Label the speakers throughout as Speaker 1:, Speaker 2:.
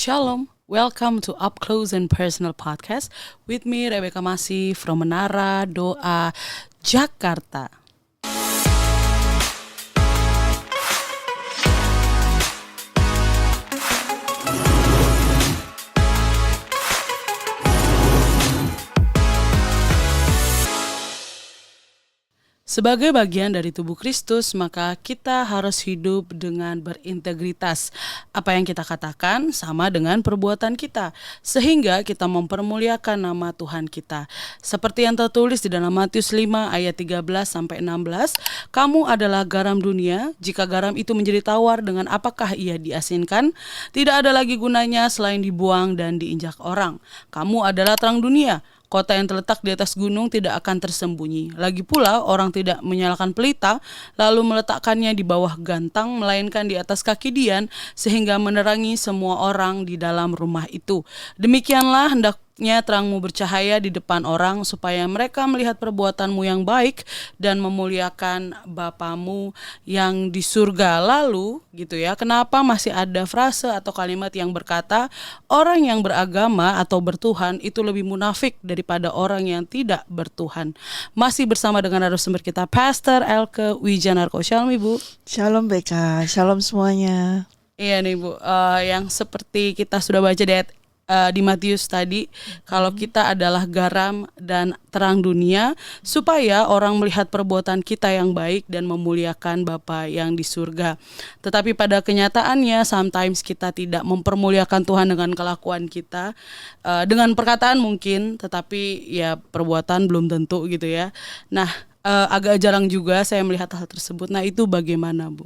Speaker 1: Shalom, welcome to Up Close and Personal Podcast with me Rebecca Masih from Menara Doa, Jakarta. Sebagai bagian dari tubuh Kristus, maka kita harus hidup dengan berintegritas. Apa yang kita katakan sama dengan perbuatan kita, sehingga kita mempermuliakan nama Tuhan kita. Seperti yang tertulis di dalam Matius 5 ayat 13-16, kamu adalah garam dunia, jika garam itu menjadi tawar, dengan apakah ia diasinkan? Tidak ada lagi gunanya selain dibuang dan diinjak orang. Kamu adalah terang dunia. Kota yang terletak di atas gunung tidak akan tersembunyi. Lagi pula, orang tidak menyalakan pelita, lalu meletakkannya di bawah gantang, melainkan di atas kaki dian, sehingga menerangi semua orang di dalam rumah itu. Demikianlah hendaknya terangmu bercahaya di depan orang, supaya mereka melihat perbuatanmu yang baik dan memuliakan Bapamu yang di surga. Lalu, gitu ya, kenapa masih ada frase atau kalimat yang berkata, orang yang beragama atau bertuhan itu lebih munafik daripada orang yang tidak bertuhan. Masih bersama dengan narasumber kita, Pastor Elke Wijanarko. Shalom Ibu.
Speaker 2: Shalom Beka, shalom semuanya.
Speaker 1: Iya nih Bu, yang seperti kita sudah baca di Matius tadi, kalau kita adalah garam dan terang dunia, supaya orang melihat perbuatan kita yang baik dan memuliakan Bapa yang di surga. Tetapi pada kenyataannya, sometimes kita tidak mempermuliakan Tuhan dengan kelakuan kita, dengan perkataan mungkin, tetapi ya perbuatan belum tentu gitu ya. Nah, agak jarang juga saya melihat hal tersebut. Nah, itu bagaimana Bu?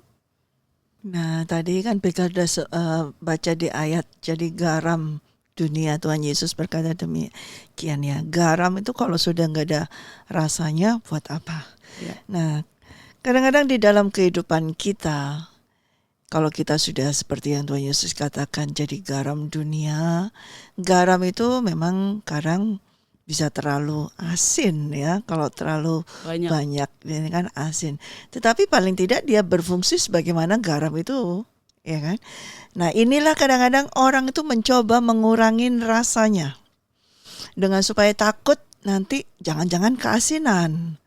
Speaker 2: Nah, tadi kan Beka sudah baca di ayat, jadi garam dunia, Tuhan Yesus berkata demikian ya. Garam itu kalau sudah nggak ada rasanya, buat apa?
Speaker 1: Ya.
Speaker 2: Nah, kadang-kadang di dalam kehidupan kita, kalau kita sudah seperti yang Tuhan Yesus katakan, jadi garam dunia, garam itu memang kadang bisa terlalu asin ya, kalau terlalu banyak ini kan asin. Tetapi paling tidak dia berfungsi sebagaimana garam itu, ya kan? Nah, inilah kadang-kadang orang itu mencoba mengurangin rasanya dengan supaya takut nanti jangan-jangan keasinan.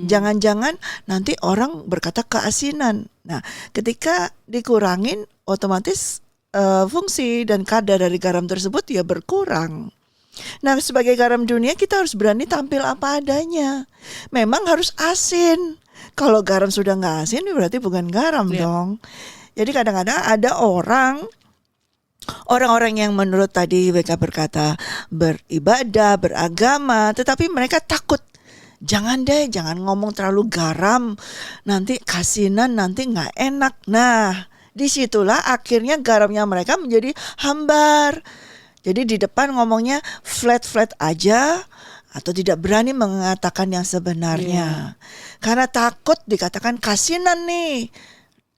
Speaker 2: Jangan-jangan nanti orang berkata keasinan. Nah, ketika dikurangin otomatis fungsi dan kadar dari garam tersebut ya berkurang. Nah, sebagai garam dunia kita harus berani tampil apa adanya. Memang harus asin. Kalau garam sudah nggak asin berarti bukan garam dong. Jadi kadang-kadang ada orang-orang yang menurut tadi mereka berkata beribadah, beragama, tetapi mereka takut. Jangan ngomong terlalu garam, nanti kasinan, nanti nggak enak. Nah, disitulah akhirnya garamnya mereka menjadi hambar. Jadi di depan ngomongnya flat aja, atau tidak berani mengatakan yang sebenarnya. Karena takut dikatakan kasinan nih.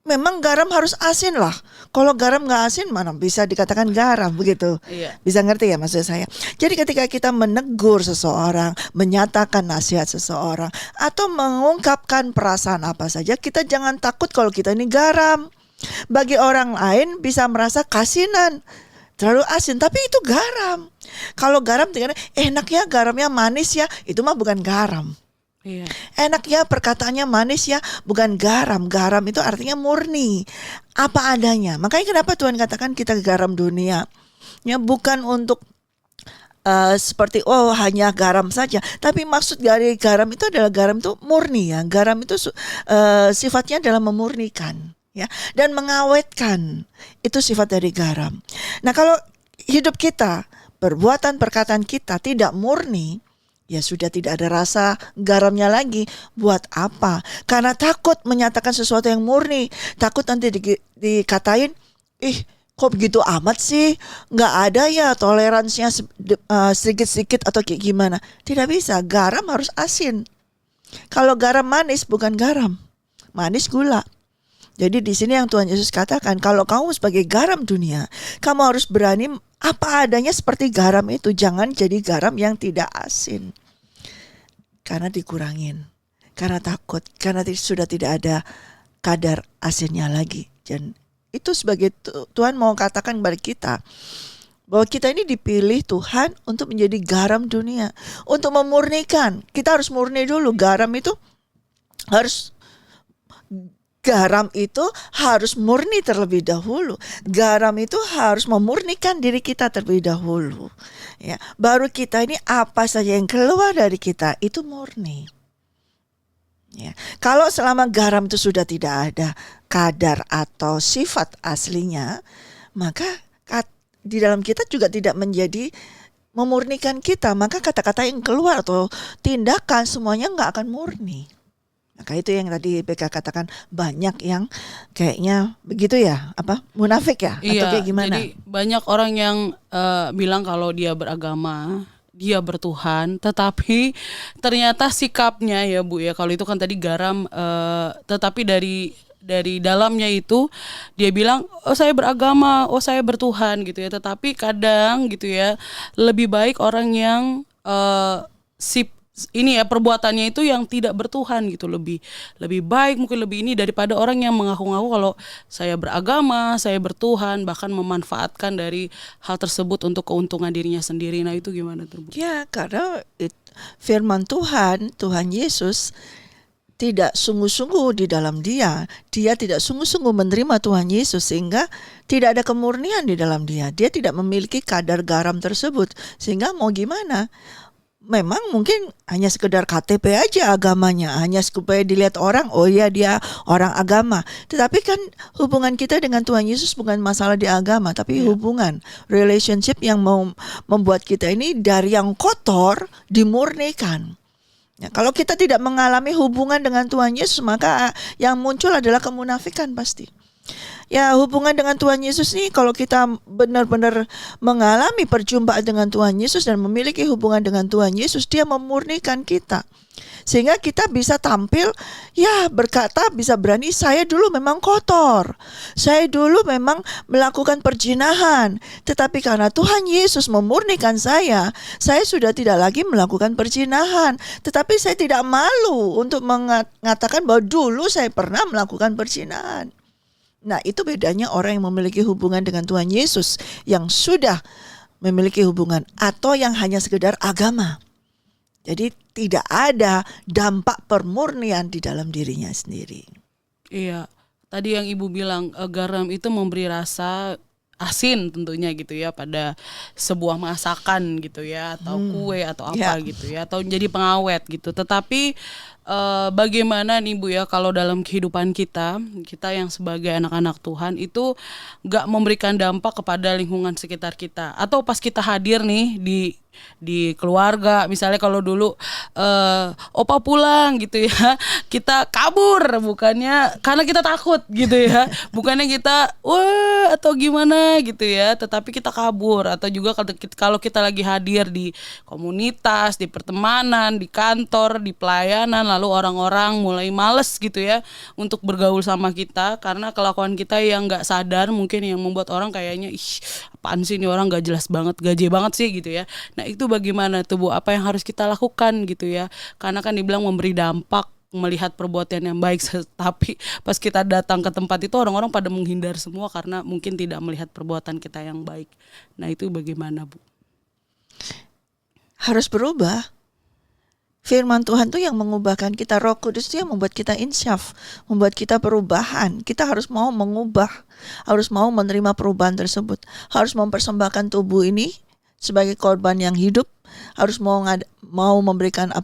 Speaker 2: Memang garam harus asin lah. Kalau garam gak asin mana bisa dikatakan garam begitu. Bisa ngerti ya maksud saya. Jadi ketika kita menegur seseorang, menyatakan nasihat seseorang, atau mengungkapkan perasaan apa saja, kita jangan takut kalau kita ini garam. Bagi orang lain bisa merasa kasinan, terlalu asin, tapi itu garam. Kalau garam enak ya, garamnya manis ya, itu mah bukan garam. Iya. Enak ya, perkataannya manis ya, bukan garam. Garam itu artinya murni, apa adanya. Makanya kenapa Tuhan katakan kita garam dunia, ya bukan untuk seperti hanya garam saja, tapi maksud dari garam itu adalah garam itu murni ya. Garam itu sifatnya adalah memurnikan ya, dan mengawetkan. Itu sifat dari garam. Nah, kalau hidup kita, perbuatan perkataan kita tidak murni, ya sudah tidak ada rasa garamnya lagi. Buat apa? Karena takut menyatakan sesuatu yang murni. Takut nanti dikatain, kok begitu amat sih? Nggak ada ya toleransinya sedikit-sedikit atau kayak gimana. Tidak bisa, garam harus asin. Kalau garam manis bukan garam, manis gula. Jadi di sini yang Tuhan Yesus katakan, kalau kamu sebagai garam dunia, kamu harus berani apa adanya seperti garam itu. Jangan jadi garam yang tidak asin. Karena dikurangin, karena takut, karena sudah tidak ada kadar asinnya lagi. Dan itu sebagai Tuhan mau katakan kepada kita, bahwa kita ini dipilih Tuhan untuk menjadi garam dunia, untuk memurnikan. Kita harus murni dulu. Garam itu harus murni terlebih dahulu. Garam itu harus memurnikan diri kita terlebih dahulu. Ya, baru kita ini apa saja yang keluar dari kita itu murni. Ya, kalau selama garam itu sudah tidak ada kadar atau sifat aslinya, maka di dalam kita juga tidak menjadi memurnikan kita. Maka kata-kata yang keluar atau tindakan semuanya nggak akan murni. Maka itu yang tadi BK katakan, banyak yang kayaknya begitu ya, munafik ya, atau kayak gimana?
Speaker 1: Jadi banyak orang yang bilang kalau dia beragama, dia bertuhan, tetapi ternyata sikapnya ya Bu ya, kalau itu kan tadi garam, tetapi dari dalamnya itu dia bilang, oh saya beragama, oh saya bertuhan gitu ya, tetapi kadang gitu ya lebih baik orang yang perbuatannya itu yang tidak bertuhan gitu, lebih baik, mungkin lebih ini daripada orang yang mengaku-ngaku kalau saya beragama, saya bertuhan, bahkan memanfaatkan dari hal tersebut untuk keuntungan dirinya sendiri. Nah itu gimana tuh Bu?
Speaker 2: Ya, karena firman Tuhan Yesus tidak sungguh-sungguh di dalam dia tidak sungguh-sungguh menerima Tuhan Yesus, sehingga tidak ada kemurnian di dalam dia tidak memiliki kadar garam tersebut, sehingga mau gimana? Memang mungkin hanya sekedar KTP aja agamanya, hanya supaya dilihat orang, oh iya dia orang agama. Tetapi kan hubungan kita dengan Tuhan Yesus bukan masalah di agama, tapi hubungan, relationship yang mau membuat kita ini dari yang kotor dimurnikan. Ya, kalau kita tidak mengalami hubungan dengan Tuhan Yesus, maka yang muncul adalah kemunafikan pasti. Ya, hubungan dengan Tuhan Yesus nih, kalau kita benar-benar mengalami perjumpaan dengan Tuhan Yesus dan memiliki hubungan dengan Tuhan Yesus, dia memurnikan kita. Sehingga kita bisa tampil, ya berkata, bisa berani, saya dulu memang kotor. Saya dulu memang melakukan perzinahan. Tetapi karena Tuhan Yesus memurnikan saya sudah tidak lagi melakukan perzinahan. Tetapi saya tidak malu untuk mengatakan bahwa dulu saya pernah melakukan perzinahan. Nah, itu bedanya orang yang memiliki hubungan dengan Tuhan Yesus, yang sudah memiliki hubungan, atau yang hanya sekedar agama. Jadi tidak ada dampak permurnian di dalam dirinya sendiri.
Speaker 1: Iya, tadi yang Ibu bilang, garam itu memberi rasa asin tentunya gitu ya pada sebuah masakan gitu ya, atau kue atau apa gitu ya, atau jadi pengawet gitu. Tetapi bagaimana nih Bu ya, kalau dalam kehidupan kita yang sebagai anak-anak Tuhan itu gak memberikan dampak kepada lingkungan sekitar kita, atau pas kita hadir nih di keluarga, misalnya kalau dulu opa pulang gitu ya, kita kabur, bukannya karena kita takut gitu ya, bukannya kita wah atau gimana gitu ya, tetapi kita kabur. Atau juga kalau kita lagi hadir di komunitas, di pertemanan, di kantor, di pelayanan, lalu orang-orang mulai males gitu ya untuk bergaul sama kita karena kelakuan kita yang gak sadar, mungkin yang membuat orang kayaknya apaan sih ini orang gak jelas banget, gaje banget sih gitu ya. Nah itu bagaimana tuh Bu, apa yang harus kita lakukan gitu ya, karena kan dibilang memberi dampak melihat perbuatan yang baik, tapi pas kita datang ke tempat itu orang-orang pada menghindar semua karena mungkin tidak melihat perbuatan kita yang baik. Nah itu bagaimana Bu?
Speaker 2: Harus berubah. Firman Tuhan tuh yang mengubahkan kita, Roh Kudus itu yang membuat kita insyaf, membuat kita perubahan. Kita harus mau mengubah, harus mau menerima perubahan tersebut, harus mempersembahkan tubuh ini sebagai korban yang hidup, harus mau memberikan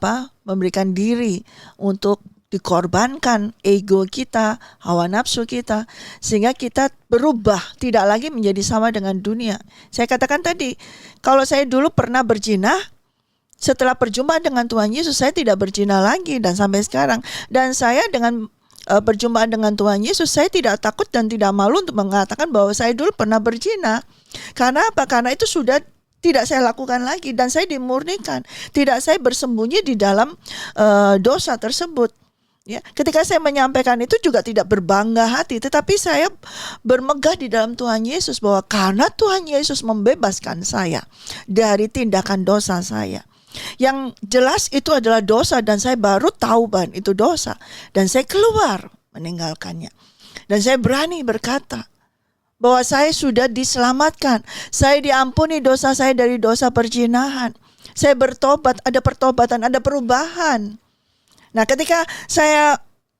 Speaker 2: memberikan diri untuk dikorbankan ego kita, hawa nafsu kita, sehingga kita berubah, tidak lagi menjadi sama dengan dunia. Saya katakan tadi, kalau saya dulu pernah berzina, setelah perjumpaan dengan Tuhan Yesus saya tidak berzina lagi, dan sampai sekarang. Dan saya dengan perjumpaan dengan Tuhan Yesus, saya tidak takut dan tidak malu untuk mengatakan bahwa saya dulu pernah berzina. Karena apa? Karena itu sudah tidak saya lakukan lagi, dan saya dimurnikan. Tidak saya bersembunyi di dalam dosa tersebut. Ya, ketika saya menyampaikan itu juga tidak berbangga hati, tetapi saya bermegah di dalam Tuhan Yesus bahwa karena Tuhan Yesus membebaskan saya dari tindakan dosa saya. Yang jelas itu adalah dosa, dan saya baru tahu bahwa itu dosa, dan saya keluar meninggalkannya. Dan saya berani berkata bahwa saya sudah diselamatkan. Saya diampuni dosa saya dari dosa perzinahan. Saya bertobat, ada pertobatan, ada perubahan. Nah, ketika saya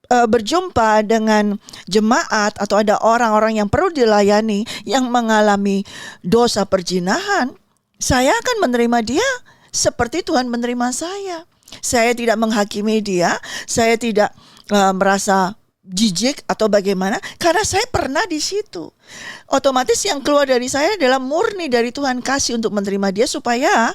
Speaker 2: berjumpa dengan jemaat atau ada orang-orang yang perlu dilayani yang mengalami dosa perzinahan, saya akan menerima dia seperti Tuhan menerima saya. Saya tidak menghakimi dia, saya tidak merasa jijik atau bagaimana, karena saya pernah di situ. Otomatis yang keluar dari saya adalah murni dari Tuhan kasih untuk menerima dia, supaya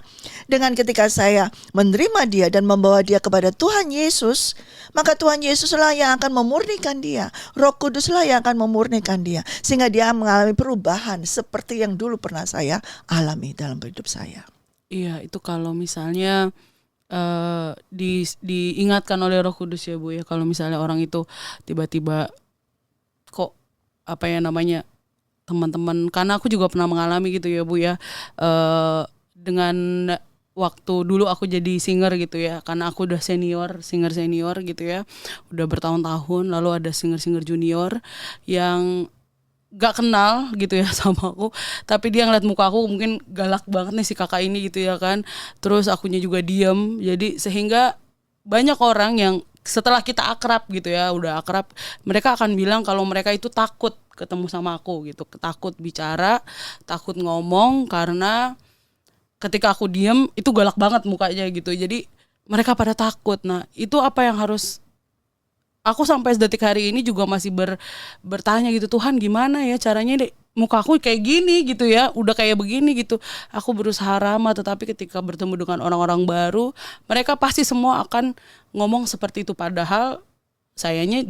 Speaker 2: dengan ketika saya menerima dia dan membawa dia kepada Tuhan Yesus, maka Tuhan Yesuslah yang akan memurnikan dia. Roh Kuduslah yang akan memurnikan dia, sehingga dia mengalami perubahan seperti yang dulu pernah saya alami dalam hidup saya.
Speaker 1: Iya, itu kalau misalnya diingatkan oleh Roh Kudus ya Bu ya, kalau misalnya orang itu tiba-tiba kok apa ya namanya, teman-teman, karena aku juga pernah mengalami gitu ya Bu ya, dengan waktu dulu aku jadi singer gitu ya, karena aku udah singer senior gitu ya, udah bertahun-tahun, lalu ada singer junior yang gak kenal gitu ya sama aku, tapi dia ngeliat muka aku mungkin galak banget nih si kakak ini gitu ya kan, terus akunya juga diem, jadi sehingga banyak orang yang setelah kita akrab gitu ya, udah akrab, mereka akan bilang kalau mereka itu takut ketemu sama aku gitu, takut bicara, takut ngomong, karena ketika aku diem itu galak banget mukanya gitu, jadi mereka pada takut. Nah itu apa yang harus aku sampai detik hari ini juga masih bertanya gitu, Tuhan gimana ya caranya deh, muka aku kayak gini gitu ya, udah kayak begini gitu, aku berusaha ramah, tetapi ketika bertemu dengan orang-orang baru, mereka pasti semua akan ngomong seperti itu, padahal sayanya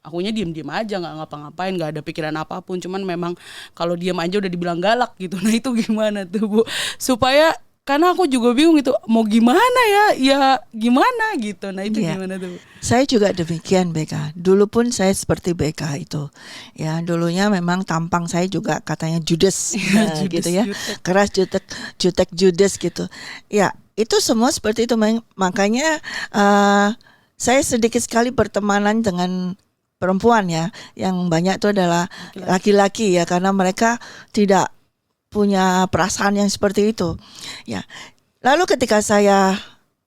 Speaker 1: akunya diem aja, nggak ngapa-ngapain, nggak ada pikiran apapun, cuman memang kalau diem aja udah dibilang galak gitu. Nah itu gimana tuh Bu, supaya, karena aku juga bingung gitu, mau gimana ya gimana gitu. Nah itu gimana tuh Bu?
Speaker 2: Saya juga demikian BK. Dulu pun saya seperti BK itu. Ya, dulunya memang tampang saya juga katanya judes, gitu ya. Keras, jutek judes gitu. Ya, itu semua seperti itu. Makanya saya sedikit sekali bertemanan dengan perempuan ya. Yang banyak itu adalah laki-laki ya, karena mereka tidak punya perasaan yang seperti itu. Ya. Lalu ketika saya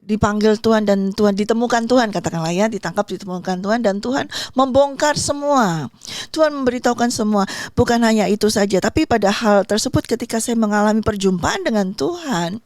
Speaker 2: dipanggil Tuhan dan Tuhan ditemukan Tuhan, katakanlah ya, ditangkap, ditemukan Tuhan, dan Tuhan membongkar semua. Tuhan memberitahukan semua. Bukan hanya itu saja, tapi pada hal tersebut ketika saya mengalami perjumpaan dengan Tuhan,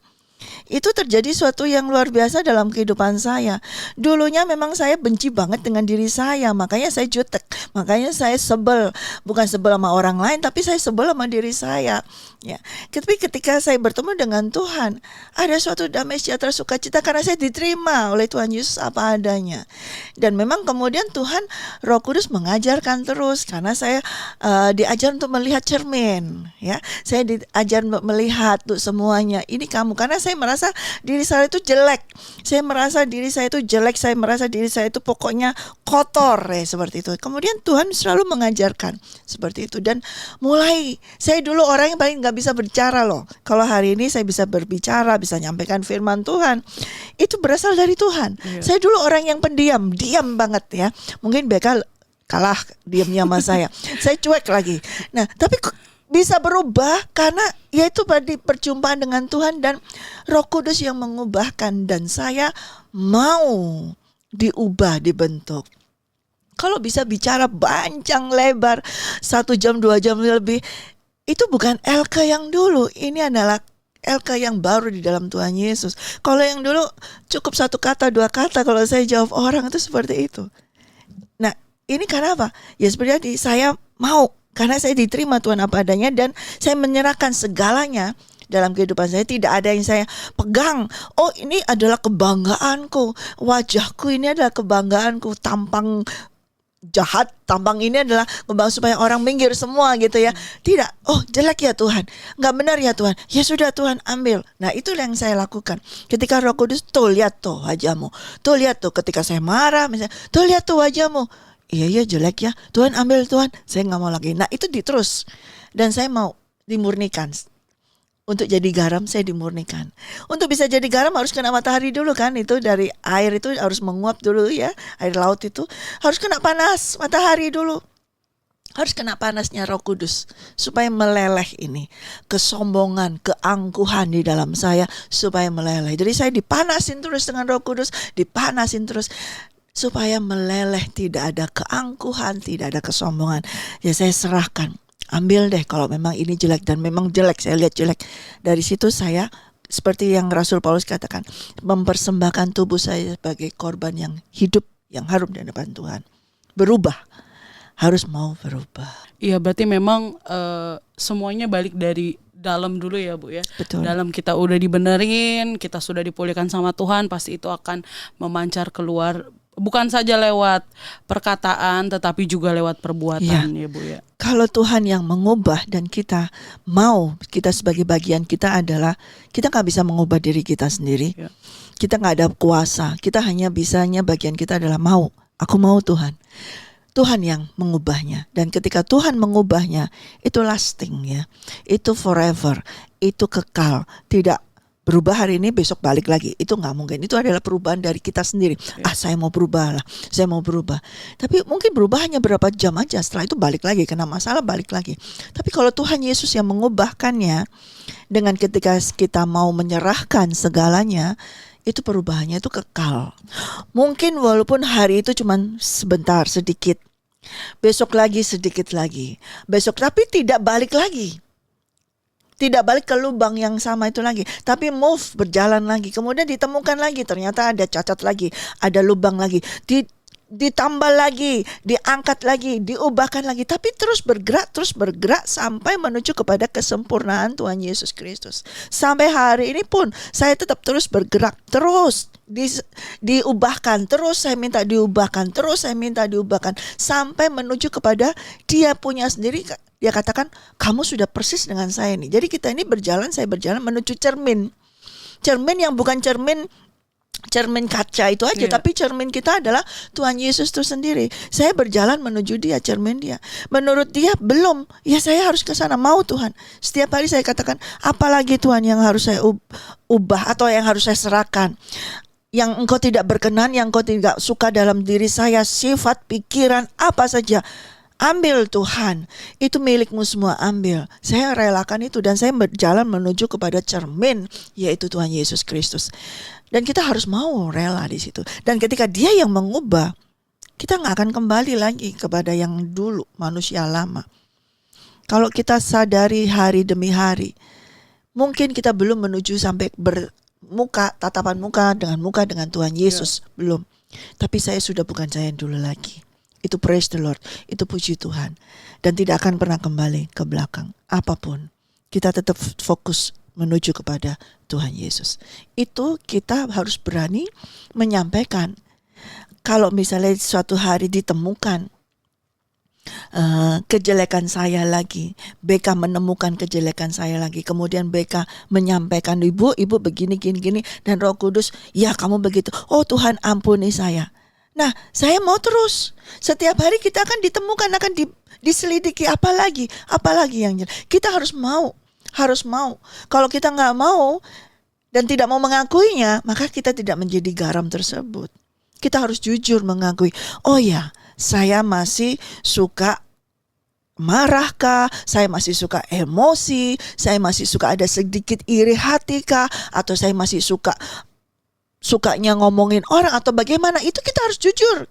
Speaker 2: itu terjadi suatu yang luar biasa dalam kehidupan saya. Dulunya memang saya benci banget dengan diri saya, makanya saya jutek, makanya saya sebel. Bukan sebel sama orang lain, tapi saya sebel sama diri saya. Ya, tapi ketika saya bertemu dengan Tuhan, ada suatu damai sejahtera sukacita karena saya diterima oleh Tuhan Yesus apa adanya. Dan memang kemudian Tuhan Roh Kudus mengajarkan terus, karena saya diajar untuk melihat cermin. Ya, saya diajar untuk melihat tuh semuanya. Ini kamu, karena saya merasa diri saya itu jelek. Saya merasa diri saya itu jelek, saya merasa diri saya itu pokoknya kotor ya, seperti itu. Kemudian Tuhan selalu mengajarkan seperti itu, dan mulai saya dulu orang yang paling gak bisa bicara loh. Kalau hari ini saya bisa berbicara, bisa nyampaikan firman Tuhan, itu berasal dari Tuhan. Saya dulu orang yang pendiam, diam banget ya. Mungkin BK kalah diamnya sama saya. Saya cuek lagi. Nah, tapi bisa berubah karena yaitu pada perjumpaan dengan Tuhan dan Roh Kudus yang mengubahkan, dan saya mau diubah, dibentuk. Kalau bisa bicara panjang lebar 1 jam 2 jam lebih, itu bukan Elke yang dulu, ini adalah Elke yang baru di dalam Tuhan Yesus. Kalau yang dulu cukup 1 kata 2 kata kalau saya jawab orang, itu seperti itu. Nah ini karena apa? Ya seperti tadi, saya mau, karena saya diterima Tuhan apa adanya, dan saya menyerahkan segalanya dalam kehidupan saya. Tidak ada yang saya pegang. Oh ini adalah kebanggaanku, wajahku ini adalah kebanggaanku, tampang jahat, tampang ini adalah kebanggaan supaya orang minggir semua gitu ya. Tidak, oh jelek ya Tuhan, nggak benar ya Tuhan, ya sudah Tuhan ambil. Nah itu yang saya lakukan. Ketika Roh Kudus, tuh lihat tuh wajahmu, tuh lihat tuh ketika saya marah misalnya, tuh lihat tuh wajahmu, iya jelek ya Tuhan, ambil Tuhan, saya nggak mau lagi. Nah itu diterus, dan saya mau dimurnikan. Untuk jadi garam saya dimurnikan. Untuk bisa jadi garam harus kena matahari dulu kan. Itu dari air itu harus menguap dulu ya. Air laut itu harus kena panas matahari dulu. Harus kena panasnya Roh Kudus supaya meleleh ini kesombongan, keangkuhan di dalam saya supaya meleleh. Jadi saya dipanasin terus dengan Roh Kudus, dipanasin terus supaya meleleh, tidak ada keangkuhan, tidak ada kesombongan. Ya saya serahkan. Ambil deh kalau memang ini jelek, dan memang jelek, saya lihat jelek. Dari situ saya seperti yang Rasul Paulus katakan, mempersembahkan tubuh saya sebagai korban yang hidup, yang harum di hadapan Tuhan. Berubah. Harus mau berubah.
Speaker 1: Iya, berarti memang semuanya balik dari dalam dulu ya Bu ya.
Speaker 2: Betul.
Speaker 1: Dalam kita udah dibenerin, kita sudah dipulihkan sama Tuhan, pasti itu akan memancar keluar, bukan saja lewat perkataan tetapi juga lewat perbuatan ya Bu ya.
Speaker 2: Kalau Tuhan yang mengubah dan kita mau, kita sebagai bagian kita adalah, kita gak bisa mengubah diri kita sendiri.
Speaker 1: Ya.
Speaker 2: Kita gak ada kuasa, kita hanya bisanya bagian kita adalah mau. Aku mau Tuhan. Tuhan yang mengubahnya, dan ketika Tuhan mengubahnya itu lasting ya, itu forever, itu kekal, tidak berubah hari ini besok balik lagi, itu nggak mungkin. Itu adalah perubahan dari kita sendiri. Saya mau berubah lah, saya mau berubah. Tapi mungkin berubah hanya berapa jam aja, setelah itu balik lagi, kena masalah balik lagi. Tapi kalau Tuhan Yesus yang mengubahkannya, dengan ketika kita mau menyerahkan segalanya, itu perubahannya itu kekal. Mungkin walaupun hari itu cuma sebentar, sedikit, besok lagi sedikit lagi, besok, tapi tidak balik lagi. Tidak balik ke lubang yang sama itu lagi, tapi move, berjalan lagi. Kemudian ditemukan lagi, ternyata ada cacat lagi, ada lubang lagi, ditambal lagi, diangkat lagi, diubahkan lagi, tapi terus bergerak sampai menuju kepada kesempurnaan Tuhan Yesus Kristus. Sampai hari ini pun saya tetap terus bergerak, terus diubahkan, terus saya minta diubahkan, terus saya minta diubahkan, sampai menuju kepada Dia punya sendiri. Dia katakan, kamu sudah persis dengan saya nih. Jadi kita ini berjalan, saya berjalan menuju cermin yang bukan cermin kaca itu aja, tapi cermin kita adalah Tuhan Yesus itu sendiri. Saya berjalan menuju Dia, cermin Dia. Menurut Dia belum, ya saya harus ke sana. Mau Tuhan. Setiap hari saya katakan, apalagi Tuhan yang harus saya ubah atau yang harus saya serahkan, yang Engkau tidak berkenan, yang Engkau tidak suka dalam diri saya, sifat, pikiran, apa saja. Ambil Tuhan, itu milikmu semua, ambil. Saya relakan itu dan saya berjalan menuju kepada cermin, yaitu Tuhan Yesus Kristus. Dan kita harus mau rela di situ. Dan ketika Dia yang mengubah, kita gak akan kembali lagi kepada yang dulu, manusia lama. Kalau kita sadari hari demi hari, mungkin kita belum menuju sampai tatapan muka dengan Tuhan Yesus, belum. Tapi saya sudah bukan saya yang dulu lagi. Itu praise the Lord, itu puji Tuhan. Dan tidak akan pernah kembali ke belakang. Apapun, kita tetap fokus menuju kepada Tuhan Yesus. Itu kita harus berani menyampaikan. Kalau misalnya suatu hari ditemukan kejelekan saya lagi, BK menemukan kejelekan saya lagi, kemudian BK menyampaikan, ibu begini gini, dan Roh Kudus, ya kamu begitu, oh Tuhan ampuni saya. Nah, saya mau terus. Setiap hari kita akan ditemukan, akan diselidiki apalagi yang kita harus mau. Kalau kita nggak mau dan tidak mau mengakuinya, maka kita tidak menjadi garam tersebut. Kita harus jujur mengakui, oh ya, saya masih suka marah kah, saya masih suka emosi, saya masih suka ada sedikit iri hati kah, atau saya masih sukanya ngomongin orang atau bagaimana, itu kita harus jujur.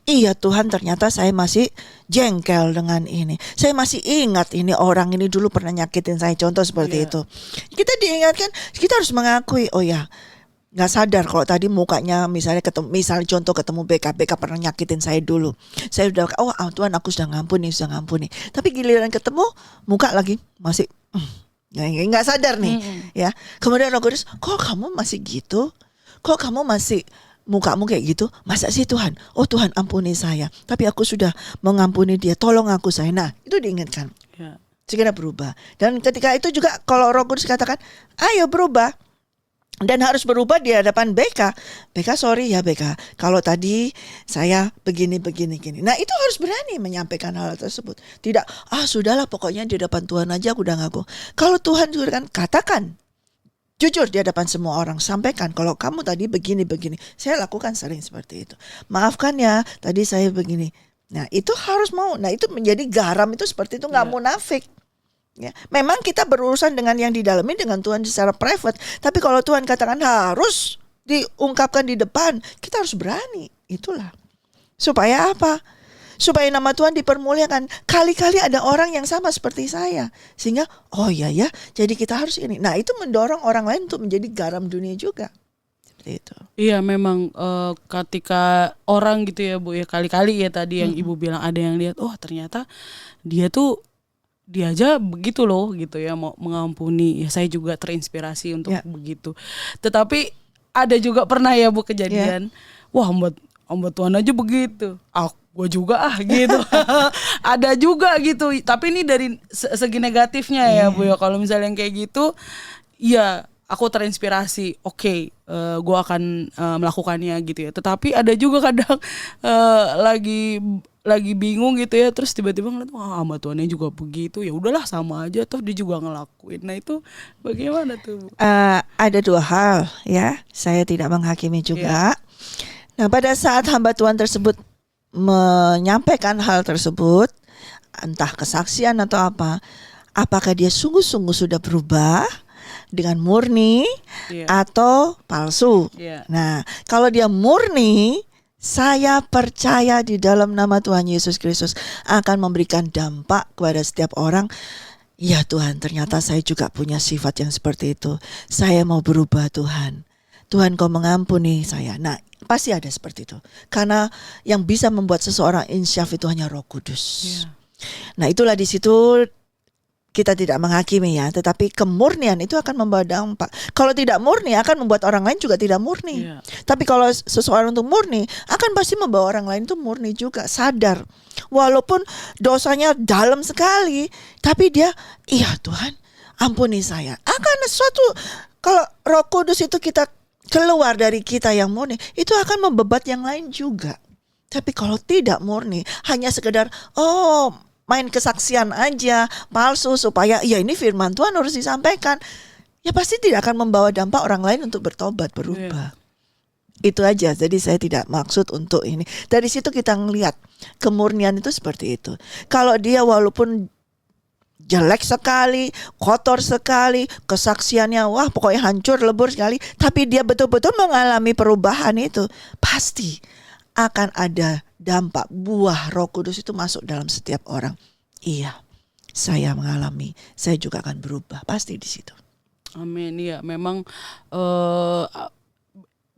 Speaker 2: Iya Tuhan, ternyata saya masih jengkel dengan ini. Saya masih ingat ini orang ini dulu pernah nyakitin saya, contoh seperti itu. Kita diingatkan, kita harus mengakui, oh ya, nggak sadar kalau tadi mukanya misalnya contoh ketemu BK pernah nyakitin saya dulu. Saya udah, oh Tuhan aku sudah ngampuni. Tapi giliran ketemu muka lagi masih nggak sadar nih, ya. Kemudian Roh Kudus, kok kamu masih gitu? Kok kamu masih mukamu kayak gitu? Masa sih Tuhan? Oh Tuhan ampuni saya, tapi aku sudah mengampuni dia, tolong aku saya. Nah itu diingatkan, segera berubah. Dan ketika itu juga kalau Roh Kudus katakan, ayo berubah. Dan harus berubah di hadapan BK. Sorry ya BK, kalau tadi saya begini. Nah itu harus berani menyampaikan hal tersebut. Tidak, sudahlah pokoknya di hadapan Tuhan aja aku udah ngaku. Kalau Tuhan juga kan katakan, jujur di hadapan semua orang, sampaikan kalau kamu tadi begini. Saya lakukan sering seperti itu. Maafkan ya, tadi saya begini. Nah itu harus mau. Nah itu menjadi garam itu seperti itu, nggak munafik. Ya, memang kita berurusan dengan yang di dalamnya dengan Tuhan secara private. Tapi kalau Tuhan katakan harus diungkapkan di depan, kita harus berani. Itulah. Supaya apa? Supaya nama Tuhan dipermuliakan. Kali-kali ada orang yang sama seperti saya. Sehingga, oh iya ya, jadi kita harus ini. Nah itu mendorong orang lain untuk menjadi garam dunia juga. Seperti itu.
Speaker 1: Iya memang ketika orang gitu ya Bu ya, kali-kali ya tadi yang Ibu bilang ada yang lihat, oh ternyata dia aja begitu loh gitu ya, mau mengampuni. Ya saya juga terinspirasi untuk begitu. Tetapi ada juga pernah ya Bu kejadian, wah hamba Tuhan aja begitu, gue juga gitu. Ada juga gitu. Tapi ini dari segi negatifnya ya Bu ya. Kalau misalnya yang kayak gitu, ya aku terinspirasi. Oke, gue akan melakukannya gitu ya. Tetapi ada juga kadang lagi bingung gitu ya, terus tiba-tiba ngeliat wah hamba Tuhannya juga begitu, ya udahlah sama aja toh dia juga ngelakuin. Nah itu bagaimana tuh Bu?
Speaker 2: Ada dua hal ya, saya tidak menghakimi juga. Nah pada saat hamba Tuhan tersebut menyampaikan hal tersebut, entah kesaksian atau apa, apakah dia sungguh-sungguh sudah berubah dengan murni atau palsu? Nah kalau dia murni, saya percaya di dalam nama Tuhan Yesus Kristus akan memberikan dampak kepada setiap orang. Ya Tuhan, ternyata saya juga punya sifat yang seperti itu. Saya mau berubah Tuhan. Tuhan kau mengampuni saya. Nah pasti ada seperti itu. Karena yang bisa membuat seseorang insyaf itu hanya Roh Kudus. Nah itulah di situ kita tidak menghakimi ya, tetapi kemurnian itu akan membawa dampak. Kalau tidak murni akan membuat orang lain juga tidak murni. Tapi kalau seseorang itu murni, akan pasti membawa orang lain itu murni juga, sadar. Walaupun dosanya dalam sekali, tapi dia, iya Tuhan, ampuni saya. Akan suatu, kalau Roh Kudus itu kita keluar dari kita yang murni, itu akan membebat yang lain juga. Tapi kalau tidak murni, hanya sekedar, main kesaksian aja, palsu supaya ya ini firman Tuhan harus disampaikan, ya pasti tidak akan membawa dampak orang lain untuk bertobat, berubah. Itu aja. Jadi saya tidak maksud untuk ini. Dari situ kita ngelihat kemurnian itu seperti itu. Kalau dia walaupun jelek sekali, kotor sekali, kesaksiannya wah pokoknya hancur lebur sekali, tapi dia betul-betul mengalami perubahan itu, pasti akan ada dampak buah Roh Kudus itu masuk dalam setiap orang. Iya, saya mengalami, saya juga akan berubah, pasti di situ.
Speaker 1: Amin. Ya, memang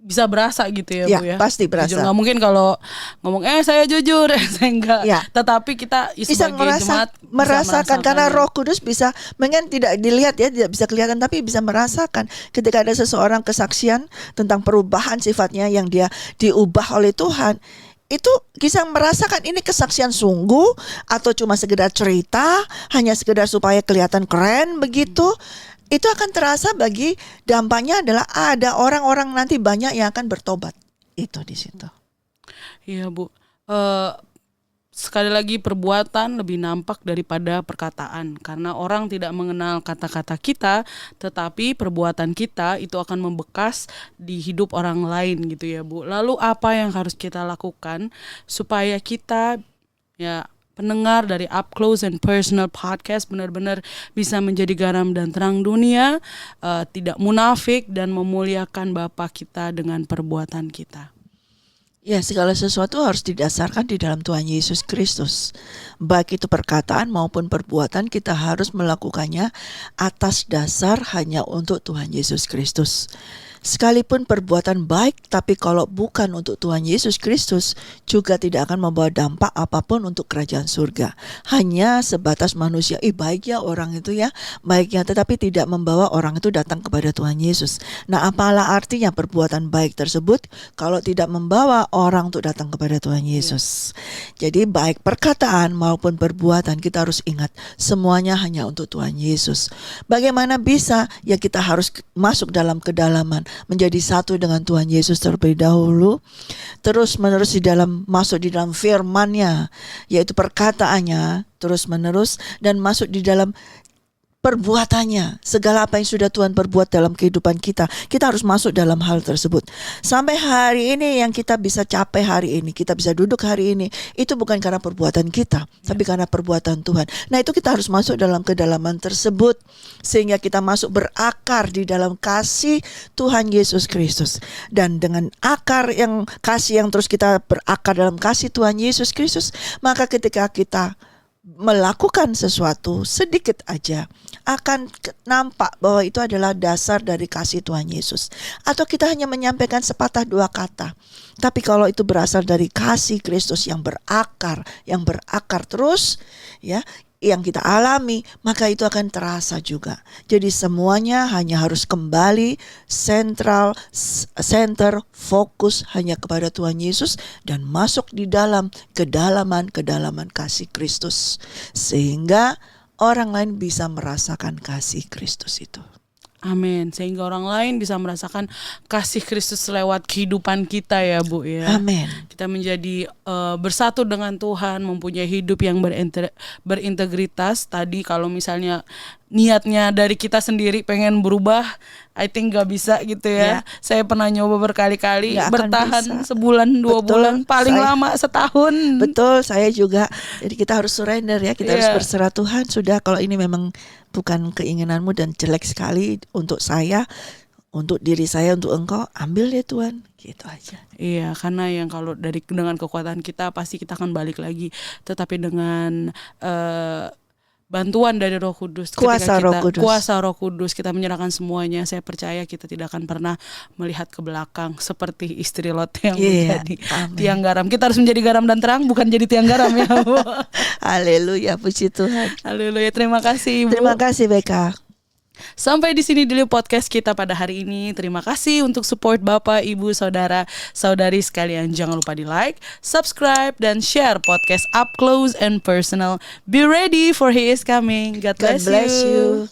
Speaker 1: bisa berasa gitu ya Bu ya.
Speaker 2: Pasti berasa.
Speaker 1: Jujur, gak mungkin kalau ngomong saya jujur, saya enggak. Tetapi kita
Speaker 2: bisa merasakan karena Roh Kudus bisa, mungkin tidak dilihat ya, tidak bisa kelihatan, tapi bisa merasakan ketika ada seseorang kesaksian tentang perubahan sifatnya yang dia diubah oleh Tuhan. Itu bisa merasakan ini kesaksian sungguh atau cuma sekedar cerita, hanya sekedar supaya kelihatan keren begitu. Itu akan terasa bagi dampaknya adalah ada orang-orang nanti banyak yang akan bertobat. Itu di situ.
Speaker 1: Iya Bu. Sekali lagi perbuatan lebih nampak daripada perkataan. Karena orang tidak mengenal kata-kata kita, tetapi perbuatan kita itu akan membekas di hidup orang lain gitu ya Bu. Lalu apa yang harus kita lakukan supaya kita ya pendengar dari Up Close and Personal Podcast benar-benar bisa menjadi garam dan terang dunia, tidak munafik dan memuliakan Bapa kita dengan perbuatan kita.
Speaker 2: Ya, segala sesuatu harus didasarkan di dalam Tuhan Yesus Kristus. Baik itu perkataan maupun perbuatan, kita harus melakukannya atas dasar hanya untuk Tuhan Yesus Kristus. Sekalipun perbuatan baik, tapi kalau bukan untuk Tuhan Yesus Kristus, juga tidak akan membawa dampak apapun untuk kerajaan surga. Hanya sebatas manusia, baik ya orang itu ya, baiknya, tetapi tidak membawa orang itu datang kepada Tuhan Yesus. Nah, apalah artinya perbuatan baik tersebut kalau tidak membawa orang untuk datang kepada Tuhan Yesus. Jadi baik perkataan maupun perbuatan, kita harus ingat semuanya hanya untuk Tuhan Yesus. Bagaimana bisa? Ya kita harus masuk dalam kedalaman, menjadi satu dengan Tuhan Yesus terlebih dahulu, terus menerus masuk di dalam firman-Nya, yaitu perkataannya, terus menerus, dan masuk di dalam perbuatannya, segala apa yang sudah Tuhan perbuat dalam kehidupan kita harus masuk dalam hal tersebut. Sampai hari ini yang kita bisa capai hari ini, kita bisa duduk hari ini, itu bukan karena perbuatan kita, tapi karena perbuatan Tuhan. Nah, itu kita harus masuk dalam kedalaman tersebut, sehingga kita masuk berakar di dalam kasih Tuhan Yesus Kristus. Dan dengan akar yang kasih yang terus kita berakar dalam kasih Tuhan Yesus Kristus, maka ketika kita melakukan sesuatu sedikit aja akan nampak bahwa itu adalah dasar dari kasih Tuhan Yesus. Atau kita hanya menyampaikan sepatah dua kata, tapi kalau itu berasal dari kasih Kristus yang berakar terus, ya, yang kita alami, maka itu akan terasa juga. Jadi semuanya hanya harus kembali center, fokus hanya kepada Tuhan Yesus dan masuk di dalam kedalaman kasih Kristus, sehingga orang lain bisa merasakan kasih Kristus itu.
Speaker 1: Amin. Sehingga orang lain bisa merasakan kasih Kristus lewat kehidupan kita ya Bu ya.
Speaker 2: Amin.
Speaker 1: Kita menjadi bersatu dengan Tuhan, mempunyai hidup yang berintegritas. Tadi kalau misalnya niatnya dari kita sendiri pengen berubah, I think gak bisa gitu ya. Saya pernah nyoba berkali-kali, bertahan sebulan, 2 bulan, paling lama setahun.
Speaker 2: Betul, saya juga. Jadi kita harus surrender ya, kita harus berserah Tuhan. Sudah, kalau ini memang bukan keinginanmu dan jelek sekali untuk saya, untuk diri saya, untuk engkau, ambil ya Tuhan, gitu aja.
Speaker 1: Iya, karena yang kalau dengan kekuatan kita pasti kita akan balik lagi. Tetapi dengan bantuan dari Roh Kudus,
Speaker 2: kuasa
Speaker 1: Roh Kudus, kita menyerahkan semuanya. Saya percaya kita tidak akan pernah melihat ke belakang seperti istri Lot yang menjadi tiang garam. Kita harus menjadi garam dan terang, bukan jadi tiang garam ya Bu.
Speaker 2: Haleluya, puji Tuhan.
Speaker 1: Haleluya, terima kasih Ibu.
Speaker 2: Terima kasih Beka.
Speaker 1: Sampai di sini dulu podcast kita pada hari ini. Terima kasih untuk support Bapak, Ibu, Saudara, Saudari sekalian. Jangan lupa di like, subscribe, dan share podcast Up Close and Personal. Be ready for He is coming. God bless you.